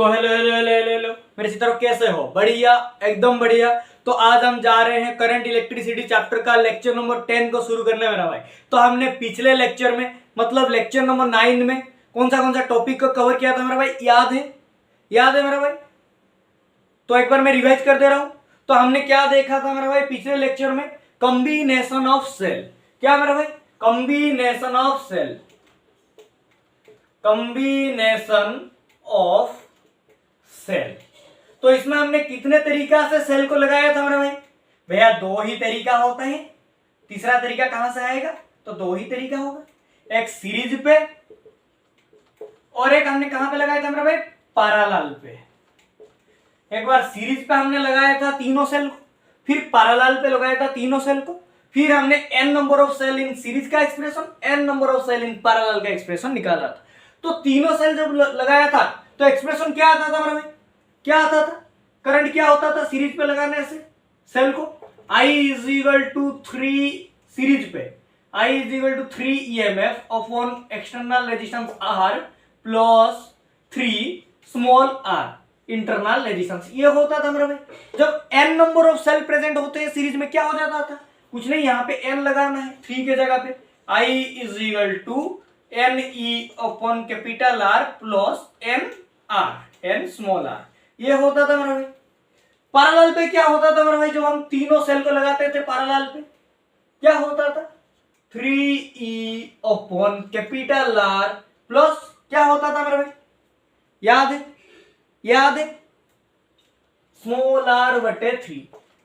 तो hello hello hello hello hello मेरे तरफ कैसे हो? बढ़िया, एकदम बढ़िया। तो आज हम जा रहे हैं करंट इलेक्ट्रिसिटी चैप्टर का लेक्चर नंबर 10 को शुरू करने मेरा भाई। तो हमने पिछले लेक्चर में मतलब लेक्चर नंबर 9 में कौन सा टॉपिक को कवर किया था मेरा भाई, याद है? याद है मेरा भाई? तो एक बार मैं रिवाइज कर दे रहा हूं। तो हमने क्या देखा था मेरा भाई पिछले लेक्चर में? Combination of cell. क्या मेरा भाई? Combination of cell. Combination of cell. तो इसमें हमने कितने तरीका से सेल को लगाया था मेरे भाई? भैया दो ही तरीका होता है। तीसरा तरीका कहां से आएगा? तो दो ही तरीका होगा, एक सीरीज पे और एक हमने कहां पे लगाया था मेरे भाई? पैरेलल पे। एक बार सीरीज पे हमने लगाया था तीनों सेल को, फिर पैरेलल पे लगाया था तीनों सेल को, फिर हमने n number of cell in series का expression, n number of cell in parallel का एक्सप्रेशन निकाला था। तो तीनों सेल जब लगाया था तो एक्सप्रेशन क्या आता था मेरे भाई? क्या आता था? करंट क्या होता था सीरीज पे लगाने से सेल को? I is equal to 3 series पे I is equal to 3 EMF upon external resistance R plus 3 small r internal resistance. ये होता था मेरा भाई। जब n number of cell present होते हैं सीरीज में क्या हो जाता था? कुछ नहीं, यहाँ पे n लगाना है 3 के जगह पे। I is equal to NE upon capital R plus n small r। ये होता था मेरा भाई। पैरेलल पे क्या होता था मेरा भाई? जब हम तीनों सेल को लगाते थे पैरेलल पे क्या होता था? 3E upon capital R plus क्या होता था मेरा भाई? याद है? याद है? स्मॉल r बटे 3,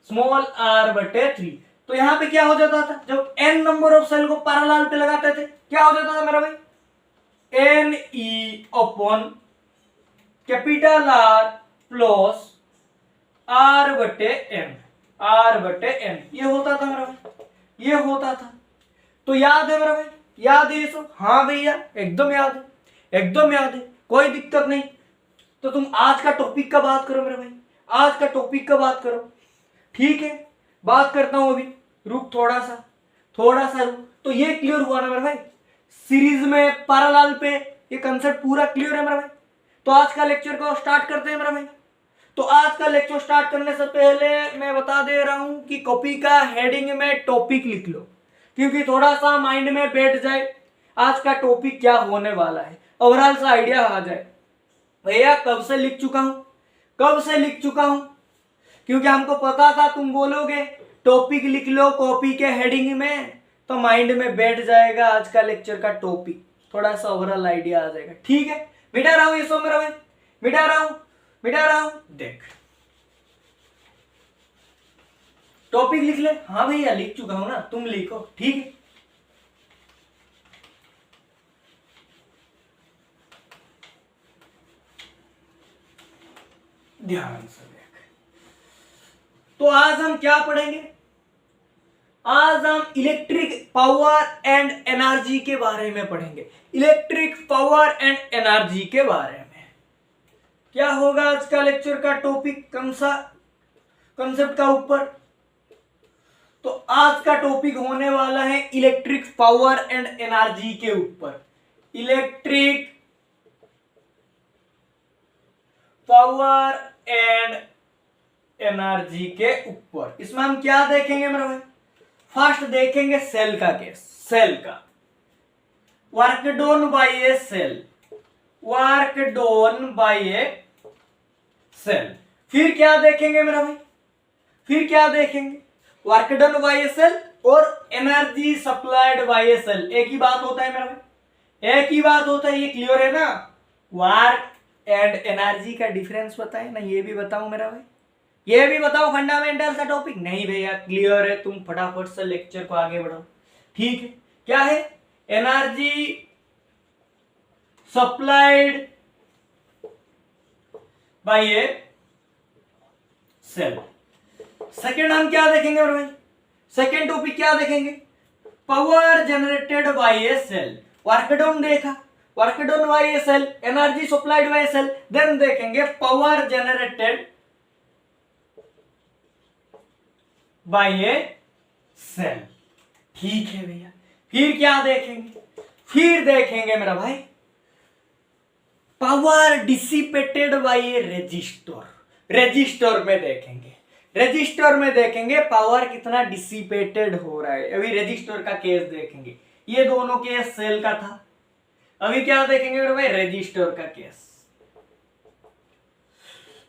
स्मॉल r बटे 3। तो यहां पे क्या हो जाता था? जब n नंबर ऑफ सेल को पैरेलल पे लगाते थे क्या हो जाता था मेरा भाई? NE upon capital R plus R बटे n, R बटे n। ये होता था मेरा भाई, ये होता था। तो याद है मेरा भाई? याद है ये सब? हाँ भैया एकदम याद है, एकदम याद है, कोई दिक्कत नहीं। तो तुम आज का टॉपिक का बात करो मेरे भाई, आज का टॉपिक का बात करो। ठीक है, बात करता हूं अभी। रुक थोड़ा सा रुक। तो ये क्लियर हुआ ना मेरे भाई? सीरीज में पैरेलल पे ये कंसेप्ट पूरा क्लियर है मेरा भाई। तो आज का लेक्चर को स्टार्ट करते हैं मेरा भाई। तो आज का लेक्चर स्टार्ट करने से पहले मैं बता दे रहा हूं कि कॉपी का हेडिंग में टॉपिक लिख लो, क्योंकि थोड़ा सा माइंड में बैठ जाए आज का टॉपिक क्या होने वाला है, ओवरऑल सा आइडिया आ जाए। भैया कब से लिख चुका हूं, क्योंकि हमको पता था तुम बोलोगे टॉपिक लिख लो कॉपी के हेडिंग में, तो माइंड में बैठ जाएगा आज का लेक्चर का टॉपिक, थोड़ा सा ओवरऑल आइडिया आ जाएगा। ठीक है, मिटा रहा हूं ये सब मेरा भाई, मिटा रहा हूं। देख टॉपिक लिख ले। हाँ भैया लिख चुका हूं ना, तुम लिखो। ठीक है, ध्यान से देख। तो आज हम क्या पढ़ेंगे? आज हम इलेक्ट्रिक पावर एंड एनर्जी के बारे में पढ़ेंगे। इलेक्ट्रिक पावर एंड एनर्जी के बारे में क्या होगा आज का लेक्चर का टॉपिक? कौन सा कंसेप्ट का ऊपर? तो आज का टॉपिक होने वाला है इलेक्ट्रिक पावर एंड एनर्जी के ऊपर। इलेक्ट्रिक पावर एंड एनर्जी के ऊपर। इसमें हम क्या देखेंगे मेरे भाई? फर्स्ट देखेंगे सेल का केस, सेल का work done by a cell, work done by a cell. फिर क्या देखेंगे मेरा भाई? फिर क्या देखेंगे? Work done by a cell और energy supplied by a cell. एक ही बात होता है मेरा भाई, एक ही बात होता है। ये क्लियर है ना? वर्क एंड एनर्जी का डिफरेंस बताए ना, ये भी बताऊं मेरा भाई, ये भी बताओ फंडामेंटल सा टॉपिक। नहीं भैया क्लियर है, तुम फटाफट से लेक्चर को आगे बढ़ाओ। ठीक है, क्या है? Energy supplied by a cell. Second हम क्या देखेंगे मेरे भाई? सेकेंड टॉपिक क्या देखेंगे? Power generated by a cell. Work done देखा, work done by a cell, energy supplied by a cell. Then देखेंगे power generated by a cell. ठीक है भैया, फिर क्या देखेंगे? फिर देखेंगे मेरा भाई power dissipated by a resistor. Resistor में देखेंगे, रेजिस्टर में देखेंगे पावर कितना डिसिपेटेड हो रहा है। अभी रेजिस्टर का केस देखेंगे, ये दोनों केस सेल का था। अभी क्या देखेंगे मेरे भाई, रजिस्टर का केस।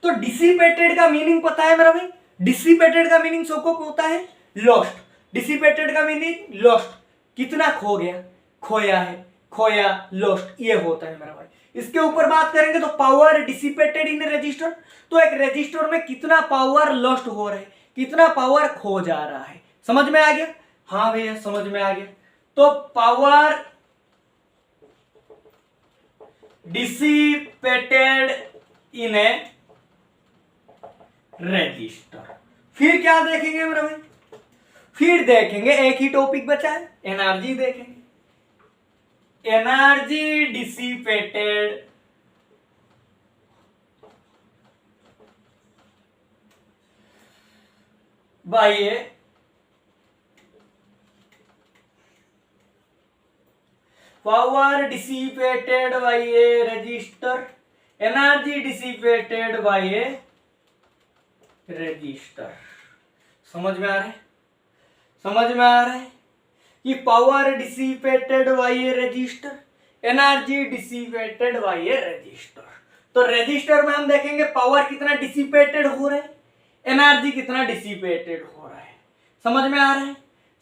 तो डिसिपेटेड का मीनिंग पता है मेरा भाई, डिसिपेटेड का मीनिंग सबको होता है लॉस्ट। डिसिपेटेड का मीनिंग लॉस्ट, कितना खो गया, खोया है, खोया, लॉस्ट, ये होता है मेरा भाई। इसके ऊपर बात करेंगे तो पावर डिसिपेटेड इन रजिस्टर, तो एक रजिस्टर में कितना पावर लॉस्ट हो रहा है, कितना पावर खो जा रहा है। समझ में आ गया? हाँ भैया समझ में आ गया। तो power dissipated in a register. फिर क्या देखेंगे मेरा भाई, फिर देखेंगे एक ही टॉपिक बचा है, एनर्जी देखेंगे। Energy dissipated by a power dissipated by a resistor, energy dissipated by a resistor। समझ में आ रहा है, समझ में आ रहा है कि power dissipated by a register, energy dissipated by a register. तो रजिस्टर में हम देखेंगे पावर कितना डिसिपेटेड हो रहा है, एनर्जी कितना डिसिपेटेड हो रहा है। समझ में आ रहा है,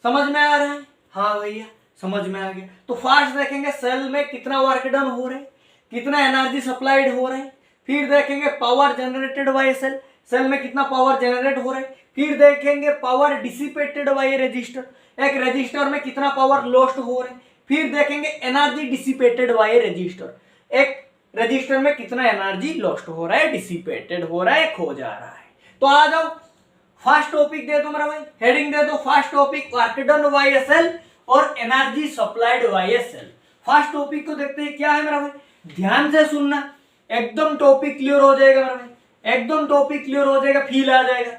समझ में आ रहा है? हाँ भैया समझ में आ गया। तो फर्स्ट देखेंगे सेल में कितना वर्क डन हो रहा है, कितना एनर्जी सप्लाइड हो रहा है। फिर देखेंगे power generated by cell, cell में कितना पावर जनरेट हो रहा है। फिर देखेंगे पावर डिसिपेटेड बाय रजिस्टर, एक रजिस्टर में कितना पावर लॉस्ट हो रहा है। फिर देखेंगे एनर्जी डिसिपेटेड बाय रजिस्टर, एक रजिस्टर में कितना एनर्जी लॉस्ट हो रहा है, डिसिपेटेड हो रहा है, खो जा रहा है। तो आ जाओ फर्स्ट टॉपिक दे दो मेरा भाई, हेडिंग दे दो first topic work done by cell और energy supplied by cell. First topic को देखते हैं क्या है मेरा भाई, ध्यान से सुनना, एकदम टॉपिक क्लियर हो जाएगा मेरा भाई, एकदम टॉपिक क्लियर हो जाएगा, फील आ जाएगा।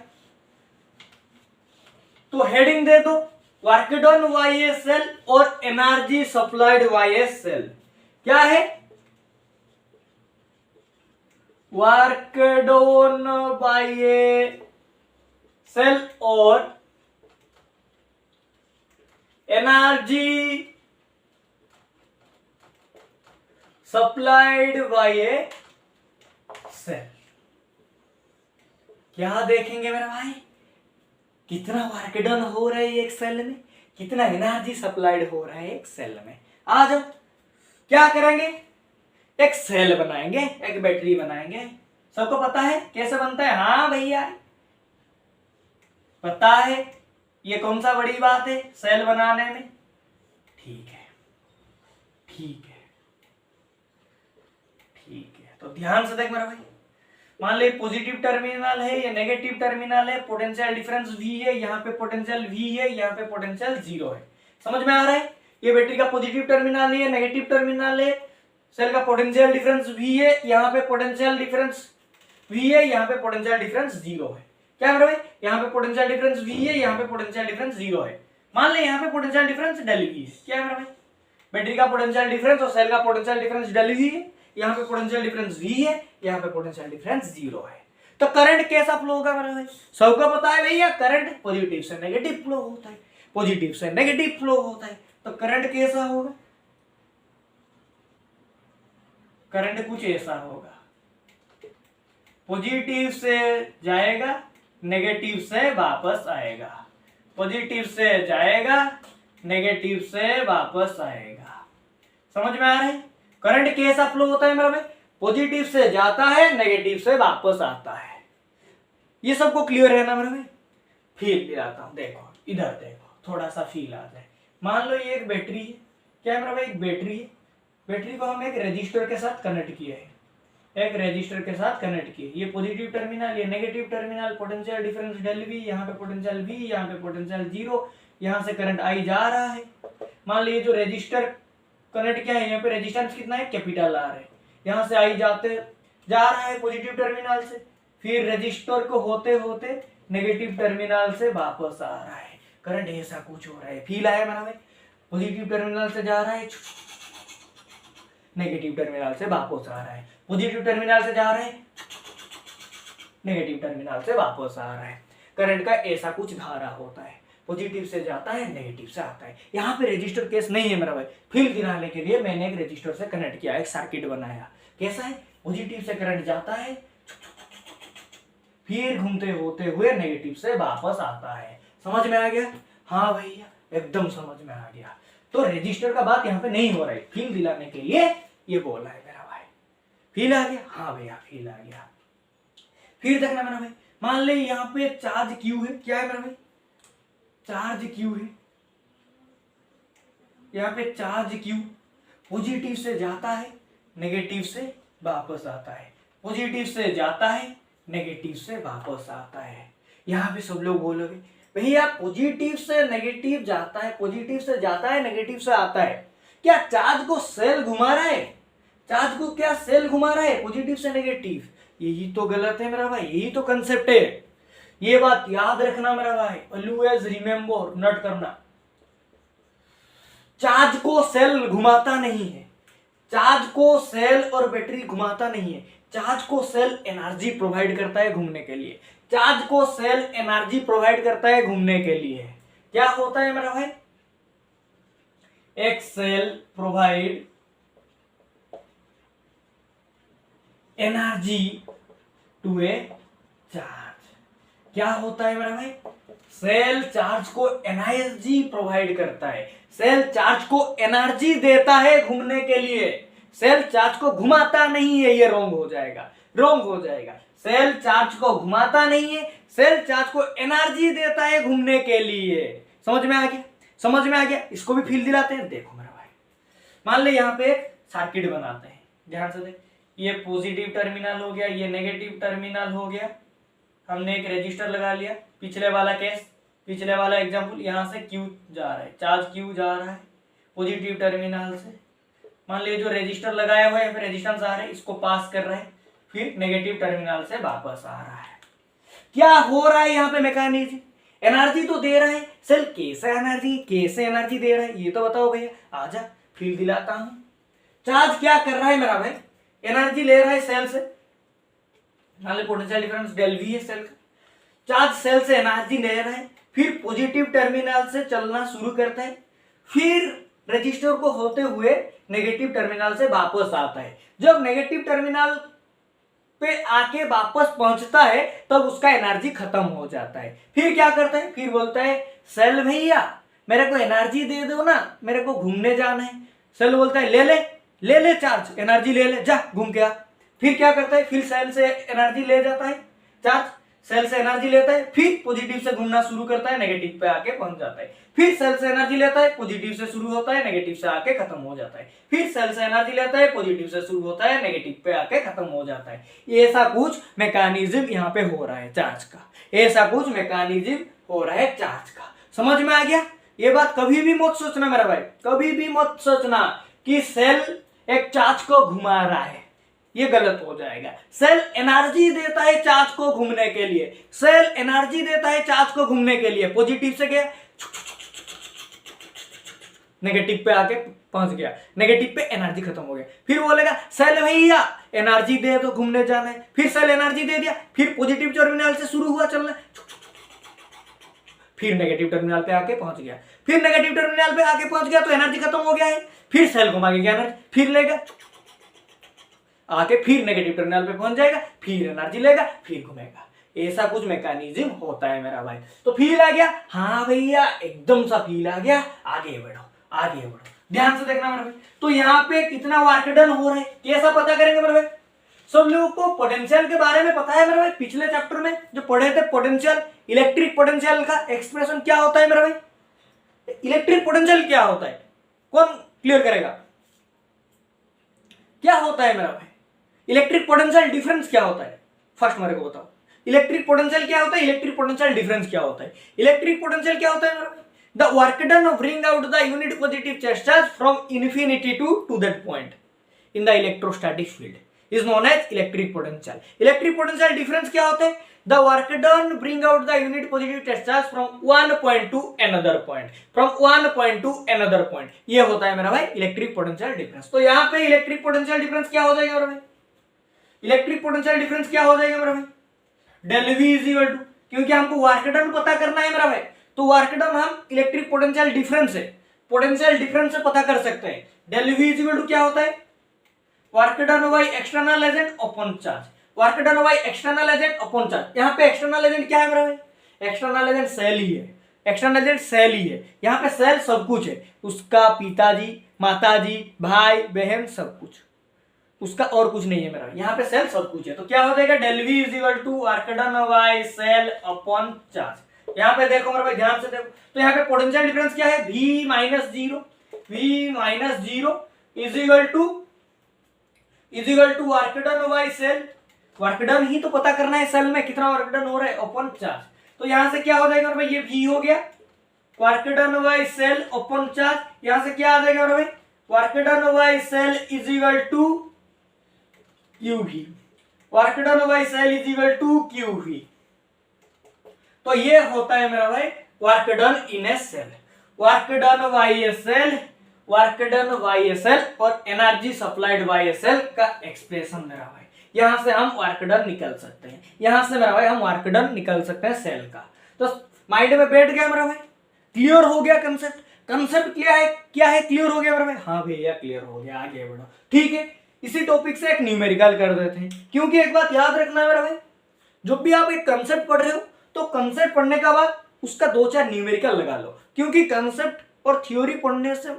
तो हेडिंग दे दो वर्क डन बाय सेल और एनर्जी सप्लाइड बाय सेल। क्या है, वर्क डन बाय सेल और एनर्जी सप्लाइड बाय सेल। क्या देखेंगे मेरा भाई, कितना वर्क डन हो रहा है एक सेल में, कितना एनर्जी सप्लाइड हो रहा है एक सेल में। आ जाओ क्या करेंगे, एक सेल बनाएंगे, एक बैटरी बनाएंगे। सबको पता है कैसे बनता है? हाँ भैया पता है, ये कौन सा बड़ी बात है सेल बनाने में। ठीक है ठीक है ठीक है। तो ध्यान से देख मेरा भाई, मान ले पॉजिटिव टर्मिनल है, ये नेगेटिव टर्मिनल है, पोटेंशियल डिफरेंस V है, यहाँ पे पोटेंशियल V है, यहाँ पे पोटेंशियल 0 है। समझ में आ रहा है? ये बैटरी का पॉजिटिव टर्मिनल है, नेगेटिव टर्मिनल है, सेल का पोटेंशियल डिफरेंस V है, यहाँ पे पोटेंशियल डिफरेंस V है, यहाँ पे पोटेंशियल डिफरेंस 0 है। क्या मेरा भाई, यहाँ पे पोटेंशियल डिफरेंस V है, यहाँ पे पोटेंशियल डिफरेंस 0 है। मान ले यहाँ पे पोटेंशियल डिफरेंस ΔV है। क्या है मेरा भाई, बैटरी का पोटेंशियल डिफरेंस और सेल का पोटेंशियल डिफरेंस ΔV है, यहाँ पे पोटेंशियल डिफरेंस V है, यहाँ पे पोटेंशियल डिफरेंस 0 है। तो करंट कैसा फ्लो होगा मेरा भाई, सबको पता है भैया, करंट पॉजिटिव से नेगेटिव फ्लो होता है, पॉजिटिव से नेगेटिव फ्लो होता है। तो करंट कैसा होगा, करंट कुछ ऐसा होगा, पॉजिटिव से जाएगा, नेगेटिव से वापस आएगा, पॉजिटिव से जाएगा, नेगेटिव से वापस आएगा। समझ में आ रहा है? करंट कैसा फ्लो होता है मेरा भाई, पॉजिटिव से जाता है, नेगेटिव से वापस आता है। ये सबको क्लियर है ना मेरा भाई? फील दिलाता हूं, देखो इधर देखो, थोड़ा सा फील आ जाए। मान लो ये एक बैटरी है। क्या मेरा भाई, एक बैटरी है, बैटरी को हम एक रजिस्टर के साथ कनेक्ट किया है, एक रजिस्टर के साथ कनेक्ट किए। ये पॉजिटिव टर्मिनल, ये negative terminal, potential difference ΔV, यहाँ पे पोटेंशियल V, यहाँ पे पोटेंशियल 0, यहाँ से करंट I जा रहा है। मान लीजिए जो रजिस्टर कनेक्ट किया है, यहाँ पे रेजिस्टेंस कितना है, कैपिटल R है, यहाँ से I जा रहा है पॉजिटिव टर्मिनल से, फिर रजिस्टर को होते होते नेगेटिव टर्मिनल से वापस आ रहा है। करंट ऐसा कुछ हो रहा है, फील आया मेरा भाई, पॉजिटिव टर्मिनल से जा रहा है, नेगेटिव टर्मिनल से वापस आ रहा है। पॉजिटिव टर्मिनल से जा रहा है, नेगेटिव टर्मिनल से वापस आ रहा है। करंट का ऐसा कुछ धारा होता है, पॉजिटिव से जाता है, नेगेटिव से आता है। यहाँ पे रजिस्टर केस नहीं है मेरा भाई। फील दिलाने के लिए मैंने एक रजिस्टर से कनेक्ट किया, एक सर्किट बनाया। कैसा है, पॉजिटिव से करंट जाता है, फिर घूमते होते हुए नेगेटिव से वापस आता है। समझ में आ गया? हाँ भैया, एकदम समझ में आ गया। तो रजिस्टर का बात यहाँ पे नहीं हो रहा है, फील दिलाने के लिए ये बोला है मेरा भाई। फील आ गया? हाँ भैया, फील आ गया। फिर देखना मेरा भाई, मान ले यहाँ पे चार्ज क्यू है। क्या है मेरा भाई? चार्ज क्यू है। यहाँ पे चार्ज क्यू पॉजिटिव से जाता है, नेगेटिव से वापस आता है, पॉजिटिव से जाता है, नेगेटिव से वापस आता है। यहाँ पे सब लोग बोलोगे भैया पॉजिटिव से नेगेटिव जाता है, पॉजिटिव से जाता है, नेगेटिव से आता है, क्या चार्ज को सेल घुमा रहा है? चार्ज को क्या सेल घुमा रहा है पॉजिटिव से नेगेटिव? यही तो गलत है मेरा भाई, यही तो कंसेप्ट है। ये बात याद रखना मेरा भाई, ऑलवेज रिमेंबर, नोट करना। चार्ज को सेल घुमाता नहीं है, चार्ज को सेल और बैटरी घुमाता नहीं है। चार्ज को सेल एनर्जी प्रोवाइड करता है घूमने के लिए, चार्ज को सेल एनर्जी प्रोवाइड करता है घूमने के लिए। क्या होता है मेरा भाई? एक cell provide energy to a charge. क्या होता है मेरा भाई? सेल चार्ज को एनर्जी प्रोवाइड करता है, सेल चार्ज को एनर्जी देता है घूमने के लिए। सेल चार्ज को घुमाता नहीं है, ये रॉन्ग हो जाएगा, रॉन्ग हो जाएगा। सेल चार्ज को घुमाता नहीं है, सेल चार्ज को एनर्जी देता है घूमने के लिए। समझ में आ गया? समझ में आ गया? इसको भी फील दिलाते हैं। देखो मेरा भाई, मान ले यहाँ पे एक सर्किट बनाते हैं, ध्यान से देख। ये पॉजिटिव टर्मिनल हो गया, ये नेगेटिव टर्मिनल हो गया। हमने एक रजिस्टर लगा लिया। पिछले वाला केस, पिछले वाला एग्जांपल, यहाँ से क्यू जा रहा है, चार्ज क्यू जा रहा है पॉजिटिव टर्मिनल से। मान लीजिए जो रजिस्टर लगाया हुआ है, फिर रेजिस्टेंस आ रहा है, इसको पास कर रहा है, फिर नेगेटिव टर्मिनल से वापस आ रहा है। क्या हो रहा है यहाँ पे मैकेनिज्म? एनर्जी तो दे रहा है, सेल कैसे एनर्जी दे रहा है ये तो बताओ भैया। आजा फील दिलाता हूं। चार्ज क्या कर रहा है मेरा भाई? एनर्जी ले रहा है सेल से। मान लो पोटेंशियल डिफरेंस डेल वी है सेल का। चार्ज सेल से एनर्जी ले रहा है, फिर पॉजिटिव टर्मिनल से चलना शुरू करता है, फिर रजिस्टर को होते हुए नेगेटिव टर्मिनल से वापस आता है। जब नेगेटिव टर्मिनल पे आके वापस पहुंचता है तब उसका एनर्जी खत्म हो जाता है। फिर क्या करता है? फिर बोलता है सेल भैया मेरे को एनर्जी दे दो ना, मेरे को घूमने जाना है। सेल बोलता है ले ले चार्ज, एनर्जी ले ले, जा घूम के आ। फिर क्या करता है? फिर सेल से एनर्जी ले जाता है, चार्ज सेल से एनर्जी लेता है, फिर पॉजिटिव से घूमना शुरू करता है, नेगेटिव पे आके पहुंच जाता है। फिर सेल से एनर्जी लेता है, पॉजिटिव से शुरू होता है, नेगेटिव से आके खत्म हो जाता है। फिर सेल से एनर्जी लेता है, पॉजिटिव से शुरू होता है, नेगेटिव पे आके खत्म हो जाता है। ऐसा कुछ मैकेनिज्म यहाँ पे हो रहा है चार्ज का, ऐसा कुछ मैकेनिज्म हो रहा है चार्ज का। समझ में आ गया? ये बात कभी भी मत सोचना मेरा भाई, कभी भी मत सोचना कि सेल एक चार्ज को घुमा रहा है, ये गलत हो जाएगा। सेल एनर्जी देता है चार्ज को घूमने के लिए, सेल एनर्जी देता है चार्ज को घूमने के लिए। पॉजिटिव से गया, नेगेटिव पे आके पहुंच गया, नेगेटिव पे एनर्जी खत्म हो गया। फिर बोलेगा सेल भैया एनर्जी दे तो घूमने जाना है। फिर सेल एनर्जी दे दिया, फिर पॉजिटिव टर्मिनल से शुरू हुआ चलना, फिर नेगेटिव टर्मिनल पे आके पहुंच गया। फिर नेगेटिव टर्मिनल पे आके पहुंच गया तो एनर्जी खत्म हो गया है। फिर सेल घुमा के एनर्जी फिर लेगा आके, फिर नेगेटिव टर्मिनल पे पहुंच जाएगा, फिर एनर्जी लेगा, फिर घूमेगा। ऐसा कुछ मैकेनिज्म होता है मेरा भाई। तो फील आ गया? हाँ भैया एकदम सा फील आ गया। आगे बढ़ो, आगे बढ़ो, ध्यान से देखना मेरा भाई। तो यहाँ पे कितना वर्क डन हो रहा है कैसा पता करेंगे मेरे भाई? सब लोगों को पोटेंशियल के बारे में पता है मेरे भाई। पिछले चैप्टर में जो पढ़े थे पोटेंशियल, इलेक्ट्रिक पोटेंशियल का एक्सप्रेशन क्या होता है मेरा भाई? इलेक्ट्रिक पोटेंशियल क्या होता है? कौन क्लियर करेगा? क्या होता है मेरा भाई? इलेक्ट्रिक पोटेंशियल डिफरेंस क्या होता है? फर्स्ट मेरे को बताओ, इलेक्ट्रिक पोटेंशियल क्या होता है, इलेक्ट्रिक पोटेंशियल डिफरेंस क्या होता है? इलेक्ट्रिक पोटेंशियल क्या होता है मेरा भाई? The work done of bring out the unit positive charge from infinity to that point in the electrostatic field is known as electric potential. Electric potential difference क्या होता है? The work done bring out the unit positive charge from one point to another point. From one point to another point. ये होता है मेरा भाई electric potential difference. तो यहाँ पे इलेक्ट्रिक पोटेंशियल डिफरेंस क्या हो जाएगा मेरा भाई? इलेक्ट्रिक पोटेंशियल डिफरेंस क्या हो जाएगा मेरा भाई, del V is equal to, क्योंकि हमको वर्क डन पता करना है मेरा भाई, तो वर्क डन हम इलेक्ट्रिक पोटेंशियल डिफरेंस से पता कर सकते हैं। Del V is equal to क्या होता है, work done by external agent upon charge, work done by external agent upon charge. यहाँ पे एक्सटर्नल एजेंट क्या है मेरा भाई, एक्सटर्नल एजेंट सेल ही है, एक्सटर्नल एजेंट सेल ही है। यहाँ पे सेल सब कुछ है, उसका पिताजी, माताजी, भाई, बहन, सब कुछ उसका, और कुछ नहीं है मेरा। यहाँ पे सेल सब कुछ है, तो क्या हो जाएगा, del V is equal to work done by cell upon charge. यहाँ पे देखो मेरे भाई, ध्यान से देखो, तो यहाँ पे पोटेंशियल डिफरेंस क्या है, V minus zero is equal to work done by cell, work done ही तो पता करना है सेल में कितना वर्क डन हो रहा है, अपॉन चार्ज। तो यहां से क्या हो जाएगा भाई, ये V हो गया, work done by cell upon charge. यहां से क्या आ जाएगा भाई, work done by cell is equal to QV, work done by cell is equal to QV। तो ये होता है मेरा भाई work done in a cell, work done by a cell, work done by a cell और energy supplied by a cell का expression मेरा भाई। यहां से हम वर्क डन निकल सकते हैं, यहां से मेरा भाई हम वर्क डन निकल सकते हैं सेल का। तो माइंड में बैठ गया मेरा भाई, क्लियर हो गया कंसेप्ट, कंसेप्ट क्या है क्लियर हो गया मेरा भाई, हाँ भैया क्लियर हो गया, आगे बढ़ो। ठीक है, इसी टॉपिक से एक न्यूमेरिकल कर देते हैं, क्योंकि एक बात याद रखना मेरा भाई, जब भी आप एक कंसेप्ट पढ़ रहे हो तो कंसेप्ट पढ़ने के बाद उसका 2-4 न्यूमेरिकल लगा लो, क्योंकि कंसेप्ट और थ्योरी पढ़ने से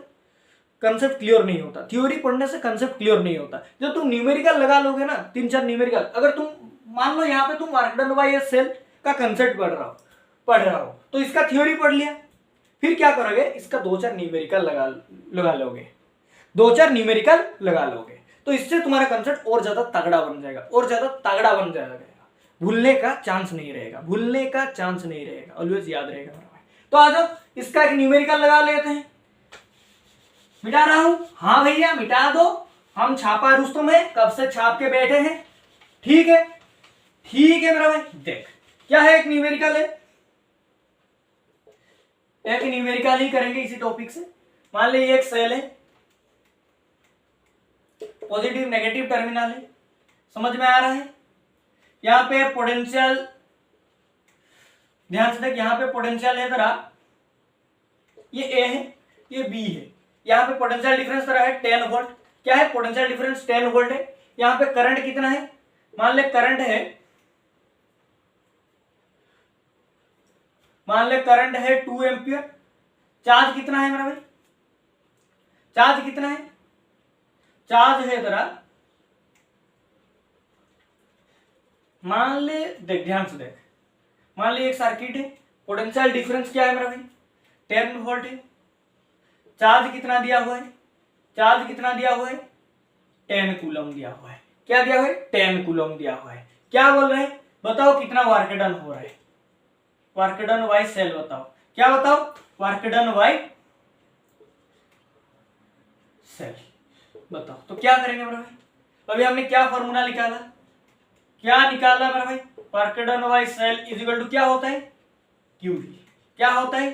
कंसेप्ट क्लियर नहीं होता, थ्योरी पढ़ने से कंसेप्ट क्लियर नहीं होता। जब तुम न्यूमेरिकल लगा लोगे ना, 3-4 न्यूमेरिकल, अगर तुम मान लो यहाँ पे तुम work done by a cell का कंसेप्ट पढ़ रहा हो तो इसका थ्योरी पढ़ लिया, फिर क्या करोगे, इसका 2-4 न्यूमेरिकल लगा लोगे, 2-4 न्यूमेरिकल लगा लोगे, तो इससे तुम्हारा कंसेप्ट और ज्यादा तगड़ा बन जाएगा, भूलने का चांस नहीं रहेगा, ऑलवेज याद रहेगा मेरा भाई। तो आ जाओ, इसका एक न्यूमेरिकल लगा लेते हैं। मिटा रहा हूं, हाँ भैया मिटा दो, हम छापा रुस्तम है, कब से छाप के बैठे हैं। ठीक है मेरा भाई, देख क्या है, एक न्यूमेरिकल है, एक न्यूमेरिकल ही करेंगे इसी टॉपिक से। मान लीजिए एक सेल है, पॉजिटिव नेगेटिव टर्मिनल है, समझ में आ रहा है। यहां पे पोटेंशियल, ध्यान से देख, यहां पे पोटेंशियल है जरा, ये ए है, ये बी है, यहाँ पे पोटेंशियल डिफरेंस तरह है 10 वोल्ट। क्या है, पोटेंशियल डिफरेंस 10 वोल्ट है। यहाँ पे करंट कितना है, मान ले करंट है 2 एम्पियर। चार्ज कितना है मेरा भाई, चार्ज कितना है, चार्ज है जरा, मान ले, देख ध्यान से देख, मान ले एक सर्किट है, पोटेंशियल डिफरेंस क्या है मेरा भाई, 10 वोल्ट है। चार्ज कितना दिया हुआ है, 10 कूलम दिया हुआ है। क्या दिया हुआ है, 10 कूलम दिया हुआ है। क्या बोल रहे हैं, बताओ कितना वर्क डन हो रहा है, वर्क डन बाय सेल बताओ, क्या बताओ, वर्क डन बाय सेल बताओ। तो क्या करेंगे मेरा भाई, अभी हमने क्या फॉर्मूला निकाला मेरा भाई, work done by cell is equal to क्या होता है, क्यूवी। क्या होता है,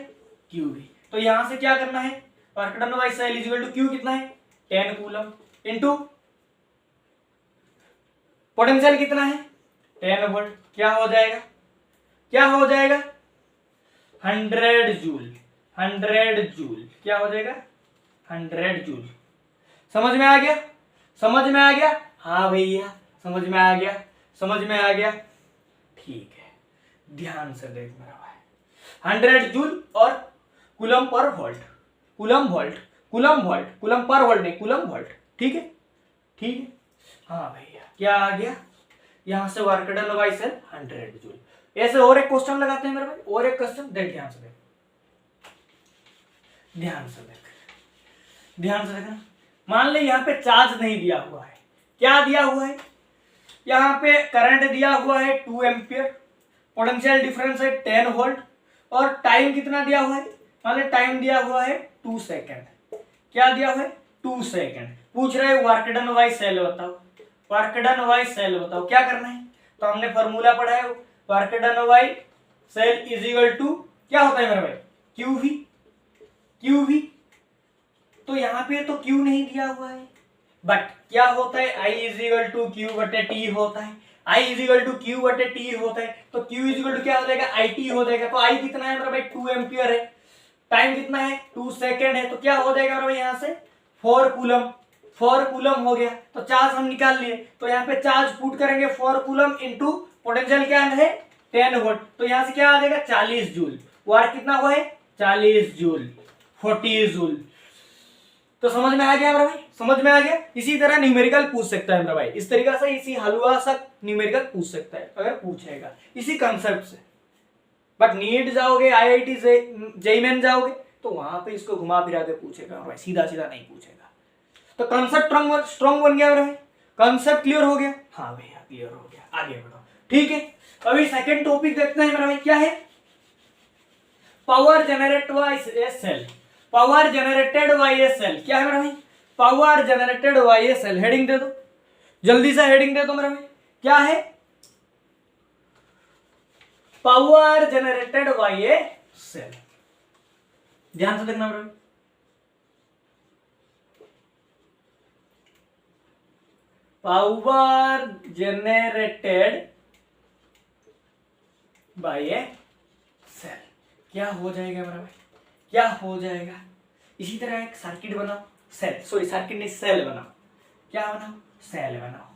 क्यूवी। तो यहां से क्या करना है, work done by cell is equal to Q कितना है, 10 कूलम, इनटू पोटेंशियल कितना है, 10 वोल्ट। क्या हो जाएगा 100 जूल, क्या हो जाएगा, 100 जूल। समझ में आ गया, हाँ भैया समझ में आ गया। ठीक है, ध्यान से देख मेरा भाई, 100 जूल और coulomb per volt, coulomb per volt नहीं, कूलम वोल्ट। ठीक है, हाँ भैया, क्या आ गया, यहां से work done by cell 100 joule. ऐसे और एक क्वेश्चन लगाते हैं मेरे भाई, और एक क्वेश्चन देख, ध्यान से देखना। मान ले यहाँ पे चार्ज नहीं दिया हुआ है, क्या दिया हुआ है, यहाँ पे करंट दिया हुआ है 2 एम्पियर, पोटेंशियल डिफरेंस है 10 वोल्ट, और टाइम कितना दिया हुआ है, मान ले टाइम दिया हुआ है 2 सेकेंड। क्या दिया हुआ है, 2 सेकेंड। पूछ रहे वर्क डन बाय सेल बताओ, क्या करना है। तो हमने फॉर्मूला पढ़ा है, work done by cell is equal to क्या होता है मेरे भाई, क्यूवी। तो यहाँ पे तो क्यू नहीं दिया हुआ है, बट क्या होता है, I is equal to Q बटे टी होता है, I is equal to Q बटे टी होता है, तो Q इज इक्वल टू क्या हो जाएगा, IT हो जाएगा। तो I कितना है मेरा भाई, 2 एम्पियर है, टाइम कितना है 2 सेकेंड है, तो क्या हो जाएगा मेरा भाई यहाँ से 4 कूलम, 4 कूलम हो गया। तो चार्ज हम निकाल लिए, तो यहाँ पे चार्ज पुट करेंगे 4 कूलम इंटू पोटेंशियल क्या है 10 वोल्ट, तो यहाँ से क्या आ जाएगा 40 जूल। वाट कितना हुआ है 40 जूल, 40 जूल। तो समझ में आ गया मेरा भाई, समझ में आ गया। इसी तरह न्यूमेरिकल पूछ सकता है मेरा भाई, इस तरीका से इसी हलवा सा न्यूमेरिकल पूछ सकता है अगर पूछेगा इसी कंसेप्ट से। बट नीट जाओगे, IIT से जेईई मेन जाओगे तो वहां पे इसको घुमा फिरा के पूछेगा भाई, सीधा सीधा नहीं पूछेगा। तो कंसेप्ट स्ट्रॉन्ग बन गया मेरा भाई, कंसेप्ट क्लियर हो गया। हाँ भैया क्लियर हो गया, आगे बढ़ो। ठीक है, अभी सेकंड टॉपिक देखते हैं मेरा भाई, क्या है, power generate by a cell, power generated by a cell. क्या है मेरा भाई, power generated by a cell. Heading दे दो, जल्दी से हेडिंग दे दो मेरा भाई, क्या है, power generated by a cell. ध्यान से देखना मेरा भाई, power generated by a cell क्या हो जाएगा मेरा भाई, क्या हो जाएगा। इसी तरह एक सर्किट बनाओ, सर्किट नहीं सेल बनाओ, क्या बनाओ, सेल बनाओ।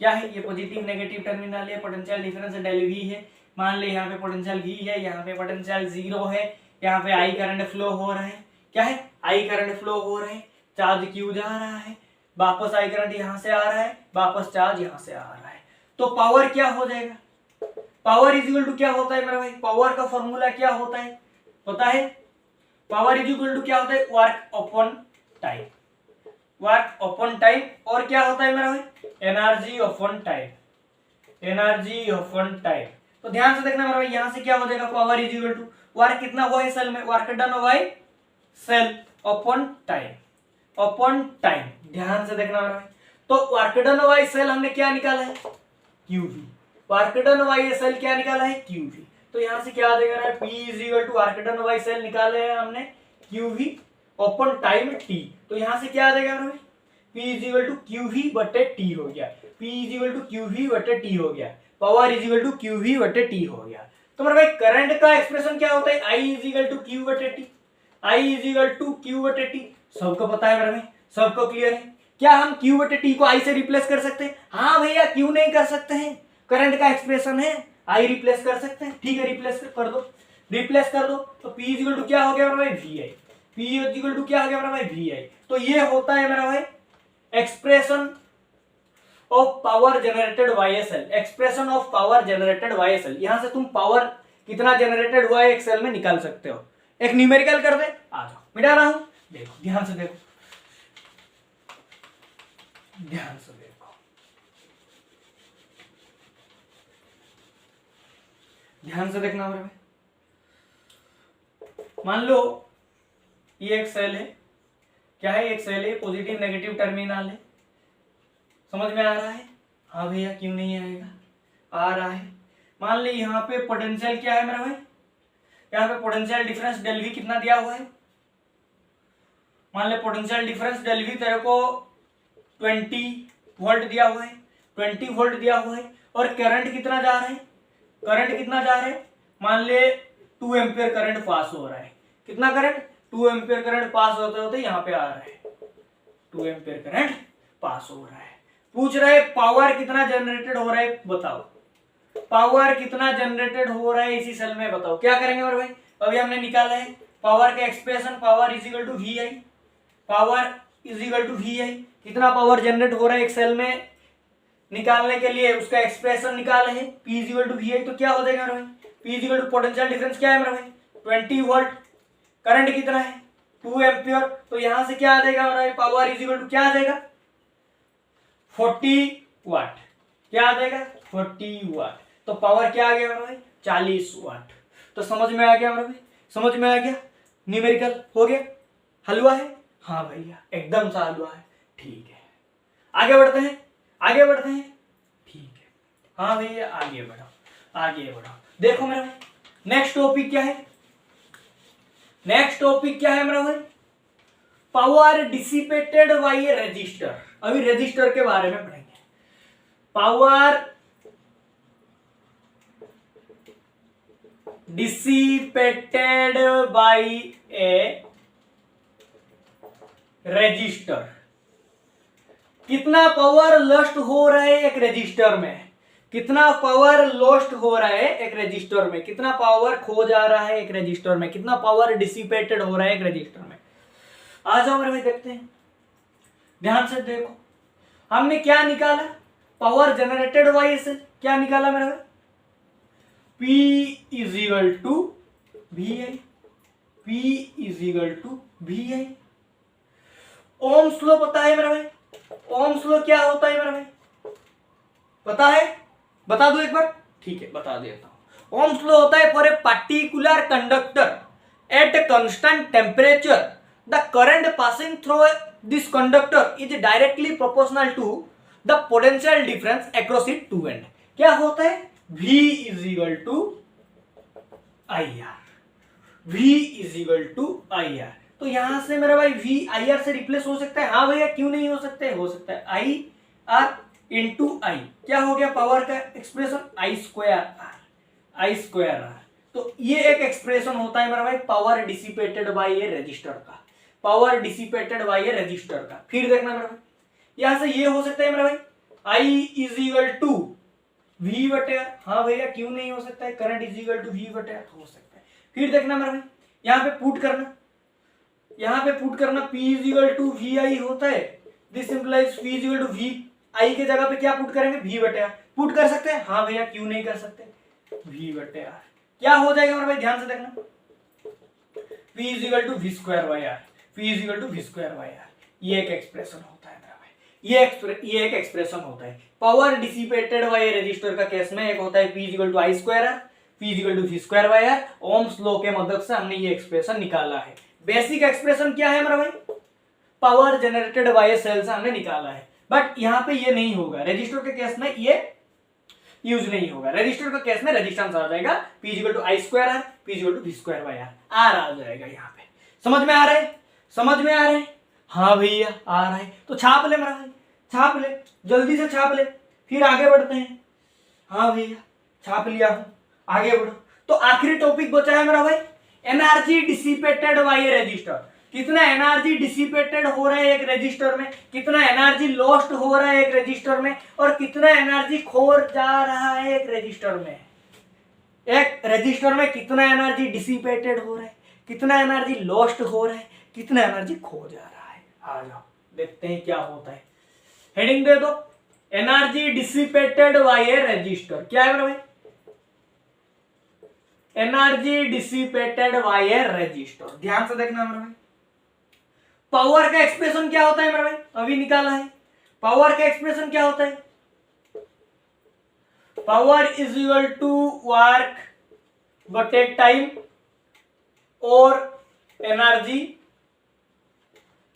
क्या है ये, पॉजिटिव नेगेटिव टर्मिनल है, पोटेंशियल डिफरेंस डेल वी है, मान ले यहाँ पे पोटेंशियल वी है, यहाँ पे पोटेंशियल 0 है, यहाँ पे आई करंट फ्लो हो रहा है, क्या है आई करंट फ्लो हो रहा है, चार्ज क्यू जा रहा है, वापस आई करंट यहाँ से आ रहा है, वापस चार्ज यहाँ से आ रहा है। तो पावर क्या हो जाएगा, पावर इज इक्वल टू क्या होता है मेरा भाई, पावर का फॉर्मूला क्या होता है पता है, पावर इज इक्वल टू क्या होता है, work upon time, work upon time, और क्या होता है मेरा भाई, energy upon time, energy upon time. तो ध्यान से देखना मेरा भाई, यहां से क्या हो जाएगा, power is equal to work कितना हुआ है सेल में, work done by cell upon time, upon time. ध्यान से देखना मेरा भाई, तो वर्क डन बाय सेल हमने क्या निकाला है, QV, work done by cell क्या निकाला है, क्यूवी। तो यहां से क्या आ जाएगा ना, P is equal to work done by cell निकाले हैं हमने क्यूवी अपॉन टाइम टी। तो यहां से क्या आ जाएगा ना, P is equal to QV बटे टी हो गया, P is equal to QV बटे टी हो गया, power is equal to QV बटे टी हो गया। तो मेरे भाई करंट का एक्सप्रेशन क्या होता है, I is equal to Q बटे T, I is equal to Q बटे टी। सबको पता है मेरे भाई, सबको क्लियर है। क्या हम क्यू बटे टी को I से रिप्लेस कर सकते हैं, हाँ भैया क्यों नहीं कर सकते हैं, करंट का एक्सप्रेशन है, I रिप्लेस कर सकते हैं। ठीक है, रिप्लेस कर दो, रिप्लेस कर दो। तो P इज इक्वल टू क्या हो गया मेरा भाई, VI, P is equal to क्या हो गया मेरा भाई, VI। तो ये होता है मेरा भाई expression of power generated by a cell, expression of power generated by a cell. यहां से तुम पावर कितना जनरेटेड हुआ है एक सेल में निकाल सकते हो। एक न्यूमेरिकल कर दे, आ जाओ, मिटा रहा हूं, देखो ध्यान से देखो, ध्यान से देखो, ध्यान से देखना मेरे भाई। मान लो ये एक सेल है, क्या है, एक सेल है, पॉजिटिव नेगेटिव टर्मिनल है, समझ में आ रहा है, हाँ भैया क्यों नहीं आएगा, आ रहा है। मान ली यहाँ पे पोटेंशियल क्या है मेरा भाई, यहाँ पे पोटेंशियल डिफरेंस डेल वी कितना दिया हुआ है, मान ले पोटेंशियल डिफरेंस डेल वी तेरे को 20 वोल्ट दिया हुआ है, 20 वोल्ट दिया हुआ है, और करंट कितना जा रहा है, करंट कितना जा रहा है, मान ले 2 एम्पियर करंट पास हो रहा है, कितना करंट, 2 एम्पियर करंट पास होते होते यहाँ पे आ रहा है, 2 एम्पियर करंट पास हो रहा है। पूछ रहे पावर कितना जनरेटेड हो रहा है, बताओ पावर कितना जनरेटेड हो रहा है इसी सेल में, बताओ। क्या करेंगे मेरे भाई, अभी हमने निकाला है पावर का expression, power is equal to VI, power is equal to VI, कितना पावर जनरेट हो रहा है एक सेल में निकालने के लिए उसका एक्सप्रेशन निकाले हैं, P is equal to VI। तो क्या हो जाएगा मेरे भाई, P is equal to potential difference क्या है मेरे भाई 20 वोल्ट, करंट कितना है 2 एम्पियर। तो यहां से क्या आ जाएगा मेरे भाई, पावर इज इक्वल टू क्या आ जाएगा 40 वाट, क्या आ जाएगा 40 वाट। तो पावर क्या आ गया मेरे भाई 40 वाट। तो समझ में आ गया मेरे भाई, समझ में आ गया, न्यूमेरिकल हो गया, हलवा है, हाँ भैया एकदम सा हलवा है, ठीक है। आगे बढ़ते हैं, आगे बढ़ते हैं, ठीक है, हाँ भैया आगे बढ़ो, आगे बढ़ो। देखो मेरा भाई नेक्स्ट टॉपिक क्या है, नेक्स्ट टॉपिक क्या है मेरा भाई, power dissipated by a register, अभी रजिस्टर के बारे में पढ़ेंगे। Power dissipated by a register, कितना पावर लॉस्ट हो रहा है एक रजिस्टर में, कितना पावर लॉस्ट हो रहा है एक रजिस्टर में, कितना पावर खो जा रहा है एक रजिस्टर में, कितना पावर डिसिपेटेड हो रहा है एक रजिस्टर में। आ जाओ मेरे भाई देखते हैं, ध्यान से देखो। हमने क्या निकाला, पावर जनरेटेड बाय से क्या निकाला मेरे भाई, P is equal to V I, P is equal to V I. Ohm's law पता है मेरा भाई, ओम्स लॉ क्या होता है मेरा भाई, पता है, बता दो एक बार, ठीक है बता देता हूं। ओम्स लॉ होता है for a particular conductor at a constant temperature the current passing through this conductor is directly proportional to the potential difference across it two end. क्या होता है, V is equal to I R, V is equal to I R. तो यहां से मेरा भाई V I R से replace हो सकता है, हाँ भैया क्यों नहीं हो सकता है, हो सकता है आई आर इंटू आई, क्या हो गया पावर का expression I square R, I square R. तो ये एक एक्सप्रेशन होता है मेरा भाई power dissipated by a resistor का, power dissipated by a resistor का। फिर देखना मेरा भाई, यहां से ये हो सकता है मेरा भाई I is equal to V बटे आर, हाँ भैया क्यों नहीं हो सकता है, current is equal to V बटे आर, हो सकता है। फिर देखना मेरा भाई, यहाँ पे पुट करना, यहाँ पे पुट करना P is equal to V I होता है, this implies P is equal to V I के जगह पे क्या पुट करेंगे, वी बटे आर। पुट कर सकते हैं, हाँ भैया क्यों नहीं कर सकते, वी बटे आर। क्या हो जाएगा मेरा भाई, ध्यान से देखना, P is equal to V square by R, P is equal to V square by R. ये एक एक्सप्रेशन होता है मेरा भाई, ये एक एक्सप्रेशन होता है पावर डिसिपेटेड बाय रजिस्टर का केस में। एक होता है P is equal to I square R, P is equal to V square by R. Ohm's law के मदद से हमने ये एक्सप्रेशन निकाला है। बेसिक एक्सप्रेशन क्या है मेरा भाई, पावर जनरेटेड बाय सेल से हमने निकाला है, बट यहाँ पे ये नहीं होगा, रजिस्टर के केस में ये यूज नहीं होगा। रजिस्टर के केस में रेजिस्टेंस आ जाएगा P equal to I square R, P equal to V square by R, R आ जाएगा यहाँ पे। समझ में आ रहा है, समझ में आ रहा है, हाँ भैया आ रहा है। तो छाप ले मेरा भाई, छाप ले, जल्दी से छाप ले, फिर आगे बढ़ते हैं। हाँ भैया छाप लिया हूं, आगे बढ़ो। तो आखिरी टॉपिक बचा है मेरा भाई, energy dissipated by a register. कितना एनर्जी डिसिपेटेड हो रहा है एक रजिस्टर में, कितना एनर्जी लॉस्ट हो रहा है एक रजिस्टर में, और कितना एनर्जी खो जा रहा है एक रजिस्टर में। एक रजिस्टर में कितना एनर्जी डिसिपेटेड हो रहा है, कितना एनर्जी लॉस्ट हो रहा है, कितना एनर्जी खो जा रहा है। आ जाओ देखते हैं क्या होता है। हेडिंग दे दो, energy dissipated by a register. क्या है मेरा भाई, energy dissipated by a register. ध्यान से देखना मेरा भाई, पावर का एक्सप्रेशन क्या होता है मेरा भाई, अभी निकाला है। पावर का एक्सप्रेशन क्या होता है, power is equal to work बटे टाइम और एनर्जी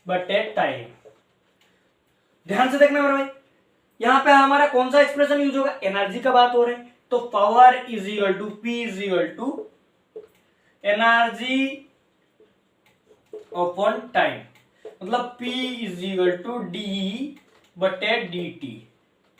बटे टाइम। ध्यान से देखना मेरा भाई, यहां पे हमारा कौन सा एक्सप्रेशन यूज होगा, एनर्जी का बात हो रहा है, तो power is equal to P is equal to energy upon time, मतलब P is equal to D बटे D T,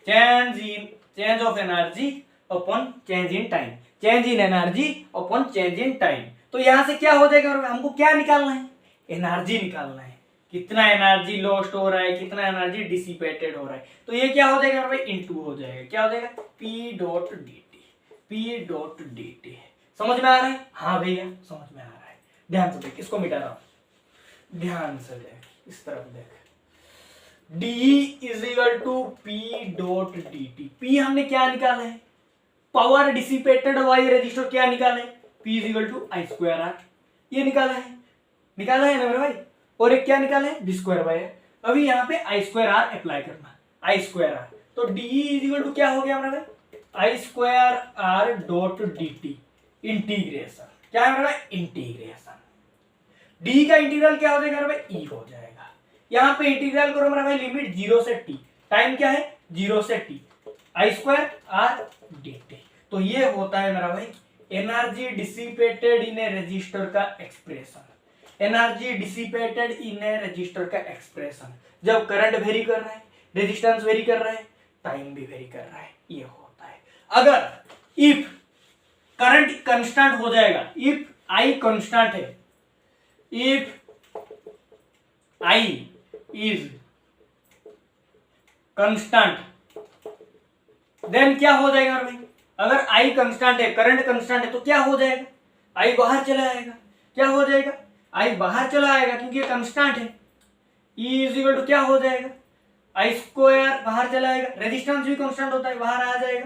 change of energy upon change in time, change in energy upon change in time. तो यहां से क्या हो जाएगा, हमको क्या निकालना है, एनर्जी निकालना है, कितना एनर्जी लॉस्ट हो रहा है, कितना एनर्जी डिसिपेटेड हो रहा है। तो ये क्या हो जाएगा भाई, इनटू हो जाएगा, क्या हो जाएगा, P dot D T, P dot D T. समझ में आ रहा है, हाँ भैया समझ में आ रहा है। ध्यान से देख, इसको मिटा रहा हूं, ध्यान से देख, इस तरफ देख, D is equal to P dot D T. P हमने क्या निकाला है, पावर डिसिपेटेड बाय रजिस्टर क्या निकाला है, P is equal to I square R, ये निकाला है ना मेरे भाई, और एक क्या निकाले वी स्क्वायर बाय। अभी यहाँ पे आई स्क्वायर आर अप्लाई करना, आई स्क्वायर आर, तो डी इज इक्वल टू क्या हो गया हमारा भाई, I square R dot D T integration. क्या है हमारा इंटीग्रेशन, डी का इंटीग्रल क्या हो जाएगा हमारा भाई, ई हो जाएगा। यहाँ पे इंटीग्रल करो हमारा भाई, लिमिट 0 से टी, टाइम क्या है 0 से T, I square R D T. तो ये होता है मेरा भाई energy dissipated in a resistor का एक्सप्रेशन, energy dissipated in a resistor का एक्सप्रेशन। जब करंट वेरी कर रहा है, रेजिस्टेंस वेरी कर रहा है, टाइम भी वेरी कर रहा है, ये होता है। अगर इफ करंट कांस्टेंट हो जाएगा, इफ आई कांस्टेंट है, if I is constant, then क्या हो जाएगा भाई? अगर आई कांस्टेंट है, करंट कांस्टेंट है, तो क्या हो जाएगा? आई बाहर चला आएगा। क्या हो जाएगा? आई बाहर चला आएगा, क्योंकि ये कांस्टेंट है। ई इज इक्वल टू क्या हो जाएगा? आई स्क्वायर बाहर चला आएगा, रेजिस्टेंस भी कांस्टेंट होता है, बाहर आ जाएगा।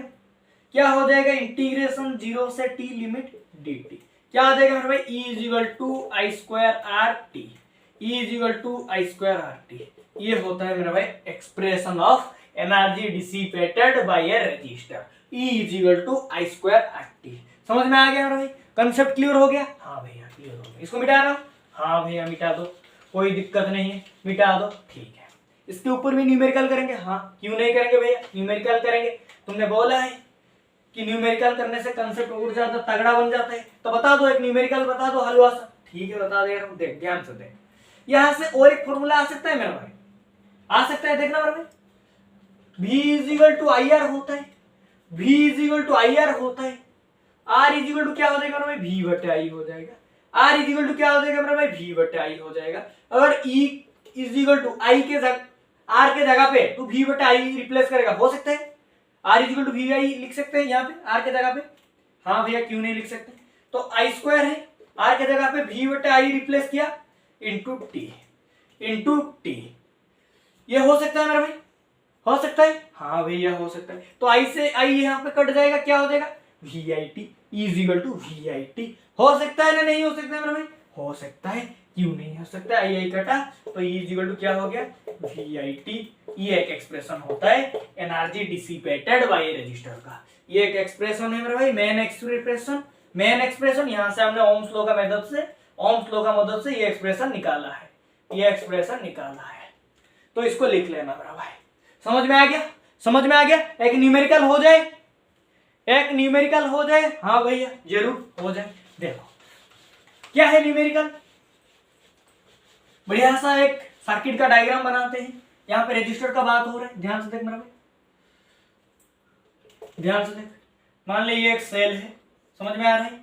क्या हो जाएगा? इंटीग्रेशन 0 से t लिमिट dt। क्या आ जाएगा भाई? E is equal to I square R T, E is equal to I square R T. ये होता है मेरा भाई expression of energy dissipated by a resistor, E is equal to I square R T. समझ में आ गया मेरा भाई? कंसेप्ट क्लियर हो गया? हाँ भैया क्लियर हो गया। इसको मिटा रहा हूँ? हाँ भैया मिटा दो, कोई दिक्कत नहीं है, मिटा दो, ठीक है। इसके ऊपर भी न्यूमेरिकल करेंगे? हाँ, क्यों नहीं करेंगे भैया, न्यूमेरिकल करेंगे। तुमने बोला है कि न्यूमेरिकल करने से कंसेप्ट और ज्यादा तगड़ा बन जाता है, तो बता दो, एक न्यूमेरिकल बता दो हलवा सा। ठीक है बता दे रहा हूं, देख ध्यान से देख। यहां से और एक फॉर्मूला आ सकता है मेरा भाई, आ सकता है, देखना मेरा भाई। V is equal to I R होता है, V is equal to I R होता है। R इज इक्वल टू क्या हो जाएगा मेरा भाई? V बटे आई हो जाएगा। R इज इक्वल टू क्या हो जाएगा मेरा भाई? V बटे आई हो जाएगा। अगर E इज इक्वल टू आई के R के जगह पे तो V बटे आई रिप्लेस करेगा, हो सकता है। R is equal to V I लिख सकते हैं यहाँ पे R के जगह पे? हाँ भैया क्यों नहीं लिख सकते? तो आई स्क्वायर है, R के जगह पे V बटे आई रिप्लेस किया, इंटू टी। ये हो सकता है मेरा भाई? हो सकता है? हाँ भैया हो सकता है। तो आई से आई यहाँ पे कट जाएगा, क्या हो जाएगा? V I T is equal to V I T. हो सकता है ना नहीं हो सकता है मेरा भाई? हो सकता है, क्यों नहीं हो सकता है? आई कटा तो ई इज इक्वल टू क्या हो गया? V I T. ये एक एक्सप्रेशन होता है एनर्जी डिसिपेटेड बाय रेजिस्टर का। ये एक एक्सप्रेशन है मेरा भाई, मेन एक्सप्रेशन। यहाँ से हमने ओम्स लॉ का मदद से ये एक्सप्रेशन निकाला है, तो इसको लिख लेना मेरा भाई। समझ में आ गया? एक न्यूमेरिकल हो जाए, हाँ भैया जरूर हो जाए। देखो क्या है न्यूमेरिकल, बढ़िया सा एक सर्किट का डायग्राम बनाते हैं। यहाँ पे रेजिस्टर का बात हो रहा है, ध्यान से देख मेरा भाई, ध्यान से देख। मान ली ये एक सेल है, समझ में आ रहा है?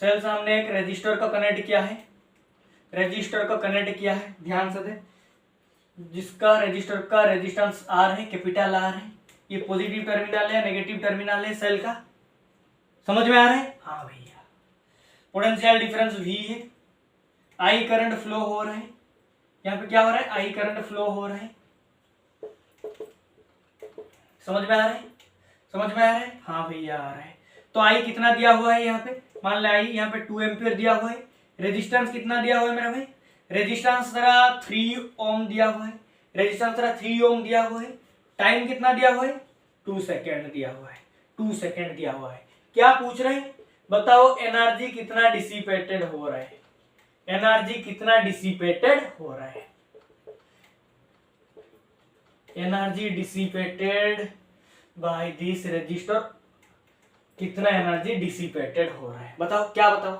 सेल सामने एक रेजिस्टर को कनेक्ट किया है, ध्यान से देख। जिसका रेजिस्टर का रेजिस्टेंस आर है, कैपिटल आर है। ये पॉजिटिव टर्मिनल है, नेगेटिव टर्मिनल है सेल का, समझ में आ रहा है? हाँ भैया। पोटेंशियल डिफरेंस V है, आई करंट फ्लो हो रहा है। यहाँ पे क्या हो रहा है? आई करंट फ्लो हो रहा है। समझ में आ रहा है? हाँ भैया आ रहा है। तो आई कितना दिया हुआ है यहाँ पे? मान लिया आई यहाँ पे 2 एम्पियर दिया हुआ है। रेजिस्टेंस कितना दिया हुआ है मेरा भाई? रेजिस्टेंस जरा 3 ओम दिया हुआ है। टाइम कितना दिया हुआ है? 2 सेकेंड दिया हुआ है। क्या पूछ रहे हैं? बताओ एनर्जी कितना डिसिपेटेड हो रहा है? Energy dissipated by this resistor, कितना एनर्जी डिसिपेटेड हो रहा है? बताओ, क्या बताओ,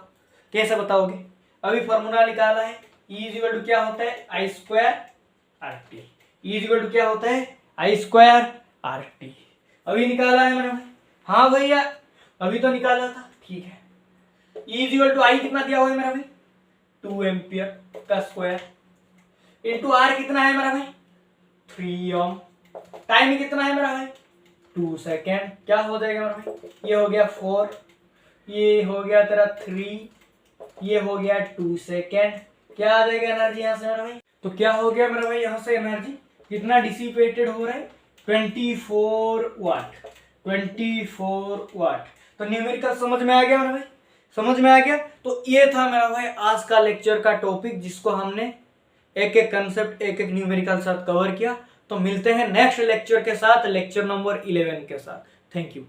कैसे बताओगे? अभी फॉर्मूला निकाला है, E इज इक्वल टू क्या होता है? I square R T. E is equal to क्या होता है? I square R T. अभी निकाला है मैंने? हाँ भैया अभी तो निकाला था, ठीक है। E इज इक्वल टू आई कितना दिया हुआ है मेरा भाई? 2 एम्पियर का स्क्वायर इंटू आर कितना है मेरा भाई? 3 ओम। टाइम कितना है मेरा भाई? 2 सेकेंड। क्या हो जाएगा मेरा भाई? ये हो गया 4, ये हो गया तेरा 3, ये हो गया 2 सेकेंड। क्या आ जाएगा एनर्जी यहाँ से मेरा भाई? तो क्या हो गया मेरा भाई यहाँ से एनर्जी कितना डिसिपेटेड हो रहा है? 24 वाट। तो न्यूमेरिकल समझ में आ गया मेरा भाई? समझ में आ गया? तो ये था मेरा भाई आज का लेक्चर का टॉपिक, जिसको हमने एक एक कंसेप्ट, एक एक न्यूमेरिकल साथ कवर किया। तो मिलते हैं नेक्स्ट लेक्चर के साथ, लेक्चर नंबर 11 के साथ। Thank you.